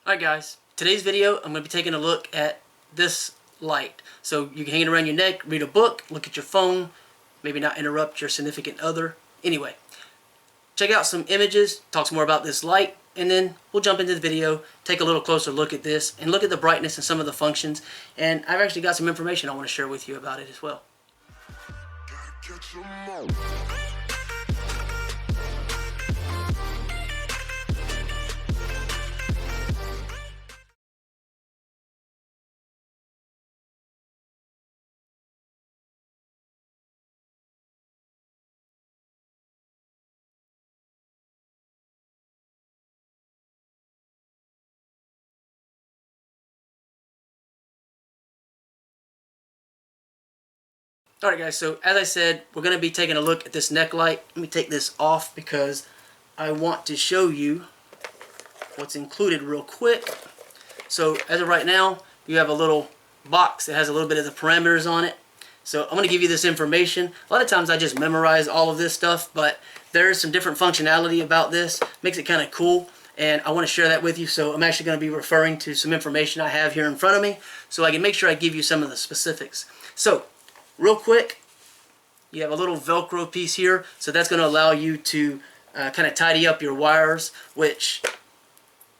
Alright guys, today's video I'm going to be taking a look at this light. So you can hang it around your neck, read a book, look at your phone, maybe not interrupt your significant other. Anyway, check out some images, talk some more about this light, and then we'll jump into the video, take a little closer look at this, and look at the brightness and some of the functions. And I've actually got some information I want to share with you about it as well. Alright guys, so as I said, we're going to be taking a look at this neck light. Let me take this off because I want to show you what's included real quick. So as of right now, you have a little box that has a little bit of the parameters on it. So I'm going to give you this information. A lot of times I just memorize all of this stuff, but there is some different functionality about this. Makes it kind of cool, and I want to share that with you. So I'm actually going to be referring to some information I have here in front of me so I can make sure I give you some of the specifics. So real quick, you have a little Velcro piece here, so that's going to allow you to kind of tidy up your wires, which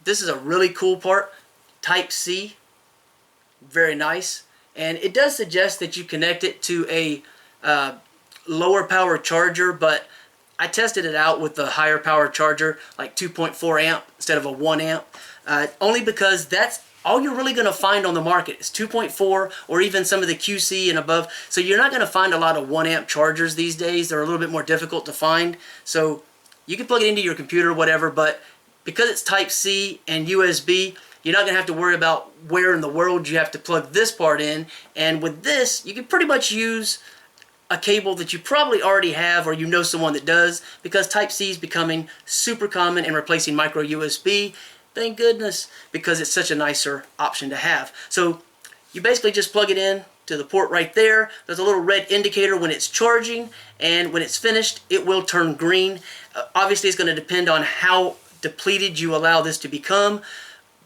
this is a really cool part. Type C, very nice, and it does suggest that you connect it to a lower power charger, but I tested it out with the higher power charger, like 2.4 amp instead of a 1 amp, only because that's all you're really going to find on the market is 2.4 or even some of the QC and above. So you're not going to find a lot of 1 amp chargers these days. They're a little bit more difficult to find. So you can plug it into your computer or whatever, but because it's Type C and USB, you're not going to have to worry about where in the world you have to plug this part in. And with this, you can pretty much use a cable that you probably already have or you know someone that does, because Type C is becoming super common and replacing micro USB. Thank goodness, because it's such a nicer option to have. So you basically just plug it in to the port right there. There's a little red indicator when it's charging, and when it's finished it will turn green. Obviously it's going to depend on how depleted you allow this to become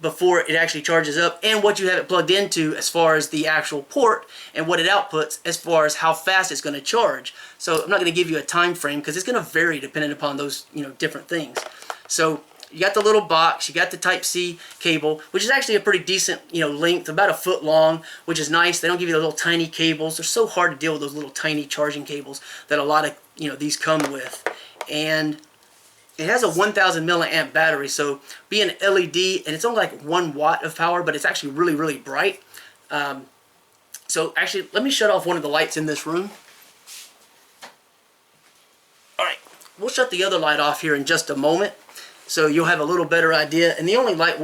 before it actually charges up, and what you have it plugged into as far as the actual port and what it outputs as far as how fast it's going to charge. So I'm not going to give you a time frame because it's going to vary depending upon those different things. So you got the little box, you got the Type C cable, which is actually a pretty decent length, about 1 foot long, which is nice. They don't give you the little tiny cables. They're so hard to deal with, those little tiny charging cables that a lot of these come with. And it has a 1000 milliamp battery, so being LED, and it's only like 1 watt of power, but it's actually really, really bright. So actually, let me shut off one of the lights in this room. Alright, we'll shut the other light off here in just a moment, so you'll have a little better idea. And the only light,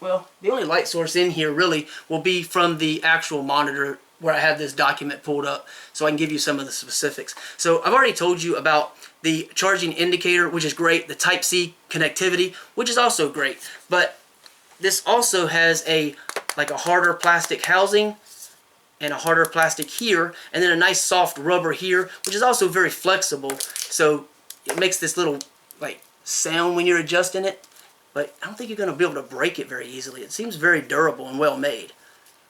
the only light source in here really will be from the actual monitor where I have this document pulled up, so I can give you some of the specifics. So I've already told you about the charging indicator, which is great, the Type C connectivity, which is also great. But this also has like a harder plastic housing and a harder plastic here, and then a nice soft rubber here, which is also very flexible. So it makes this little sound when you're adjusting it, but I don't think you're going to be able to break it very easily. It seems very durable and well made.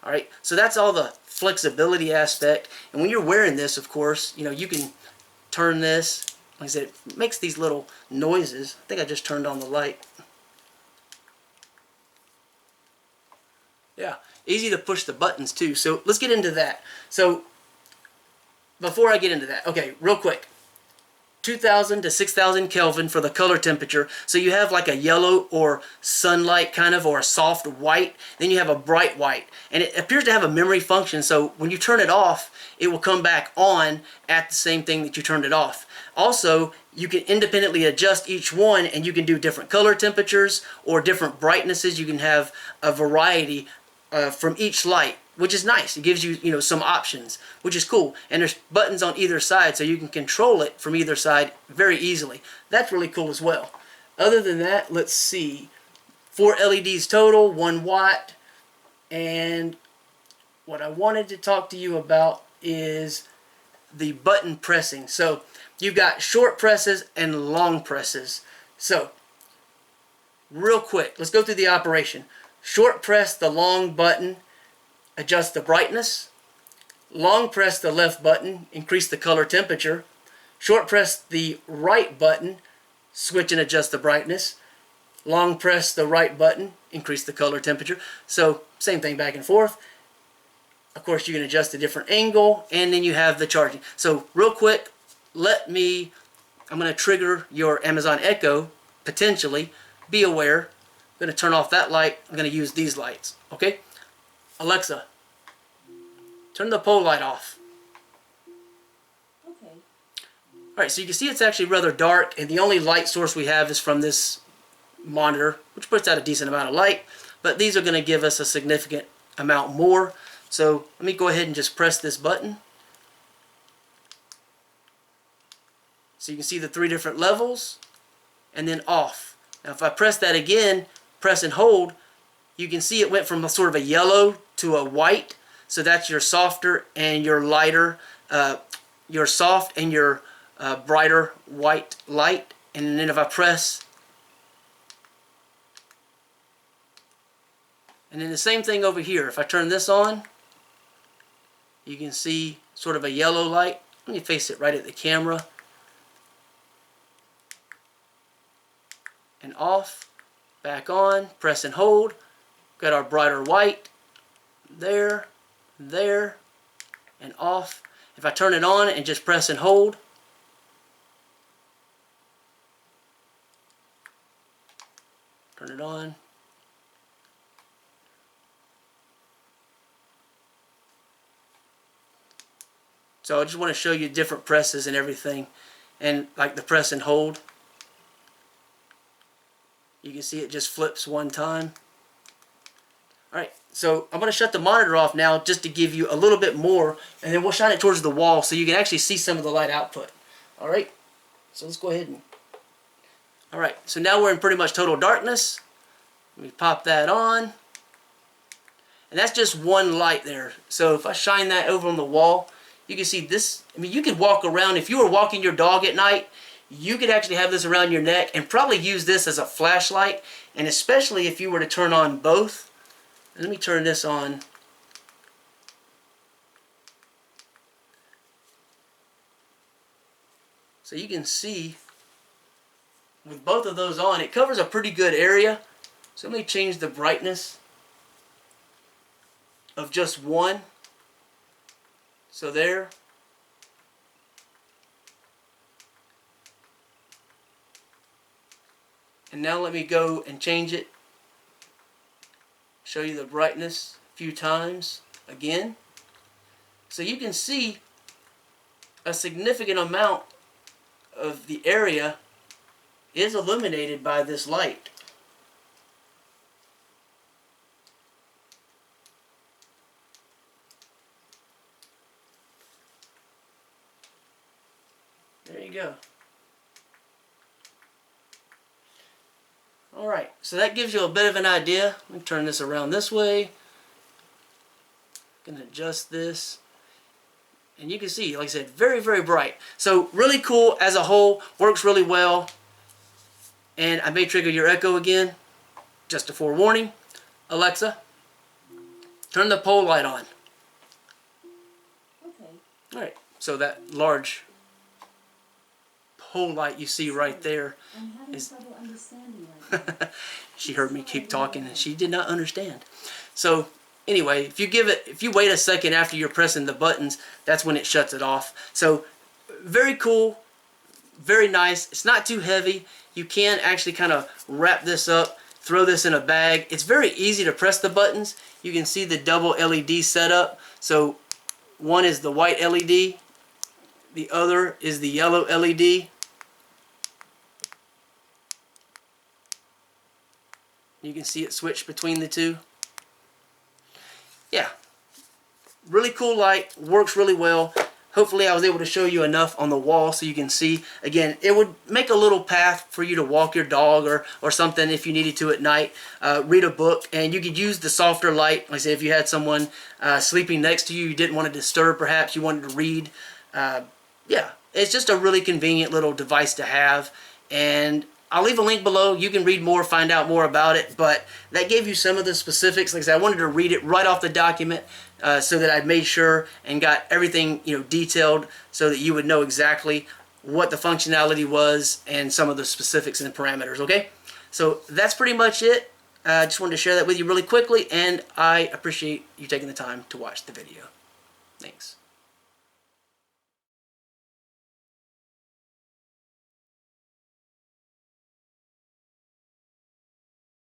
Alright, so that's all the flexibility aspect. And when you're wearing this, of course, you can turn this. Like I said, it makes these little noises. I think I just turned on the light. Yeah, easy to push the buttons too. So let's get into that. So before I get into that, okay, real quick. 2000 to 6000 Kelvin for the color temperature. So you have like a yellow or sunlight kind of, or a soft white. Then you have a bright white. And it appears to have a memory function. So when you turn it off, it will come back on at the same thing that you turned it off. Also, you can independently adjust each one, and you can do different color temperatures or different brightnesses. You can have a variety from each light, which is nice. It gives you some options, which is cool. And there's buttons on either side, so you can control it from either side very easily. That's really cool as well. Other than that, let's see. 4 LEDs total, 1 watt. And what I wanted to talk to you about is the button pressing. So you've got short presses and long presses. So real quick, let's go through the operation. Short press the long button, adjust the brightness. Long press the left button, increase the color temperature. Short press the right button, switch and adjust the brightness. Long press the right button, increase the color temperature. So same thing back and forth. Of course you can adjust a different angle, and then you have the charging. So real quick, I'm going to trigger your Amazon Echo, potentially. Be aware. I'm going to turn off that light. I'm going to use these lights. Okay? Alexa, turn the pole light off. Okay. Alright, so you can see it's actually rather dark, and the only light source we have is from this monitor, which puts out a decent amount of light, but these are going to give us a significant amount more. So let me go ahead and just press this button. So you can see the 3 different levels, and then off. Now if I press that again, press and hold, you can see it went from a sort of a yellow to a white. So that's your softer and your lighter, your soft and your brighter white light. And then if I press, and then the same thing over here. If I turn this on, you can see sort of a yellow light. Let me face it right at the camera. And off, back on, press and hold. Got our brighter white. There, there, and off. If I turn it on and just press and hold, turn it on. So I just want to show you different presses and everything, and like the press and hold. You can see it just flips one time. Alright, so I'm going to shut the monitor off now just to give you a little bit more, and then we'll shine it towards the wall so you can actually see some of the light output. Alright, so let's go ahead and... Alright, so now we're in pretty much total darkness. Let me pop that on. And that's just one light there. So if I shine that over on the wall, you can see this. I mean, you could walk around. If you were walking your dog at night, you could actually have this around your neck and probably use this as a flashlight. And especially if you were to turn on both. Let me turn this on. So you can see with both of those on, it covers a pretty good area. So let me change the brightness of just one. So there. And now let me go and change it. Show you the brightness a few times again. So you can see a significant amount of the area is illuminated by this light. There you go. Alright, so that gives you a bit of an idea. Let me turn this around this way. Gonna adjust this. And you can see, like I said, very, very bright. So really cool as a whole, works really well. And I may trigger your Echo again, just a forewarning. Alexa, turn the pole light on. Okay. Alright, so that large pole light you see right there I'm having is... trouble understanding right now. She heard me keep talking and she did not understand. So anyway, if you wait a second after you're pressing the buttons, that's when it shuts it off. So very cool, very nice. It's not too heavy. You can actually kind of wrap this up, throw this in a bag. It's very easy to press the buttons. You can see the double LED setup. So one is the white LED, the other is the yellow LED. You can see it switch between the two. Yeah, really cool light, works really well. Hopefully I was able to show you enough on the wall so you can see. Again, it would make a little path for you to walk your dog or something if you needed to at night. Read a book, and you could use the softer light. Like I said, if you had someone sleeping next to you, you didn't want to disturb, perhaps you wanted to read. Yeah, it's just a really convenient little device to have. And I'll leave a link below. You can read more, find out more about it, but that gave you some of the specifics. Like I said, I wanted to read it right off the document so that I made sure and got everything, you know, detailed so that you would know exactly what the functionality was and some of the specifics and parameters, okay? So that's pretty much it. I just wanted to share that with you really quickly, and I appreciate you taking the time to watch the video. Thanks.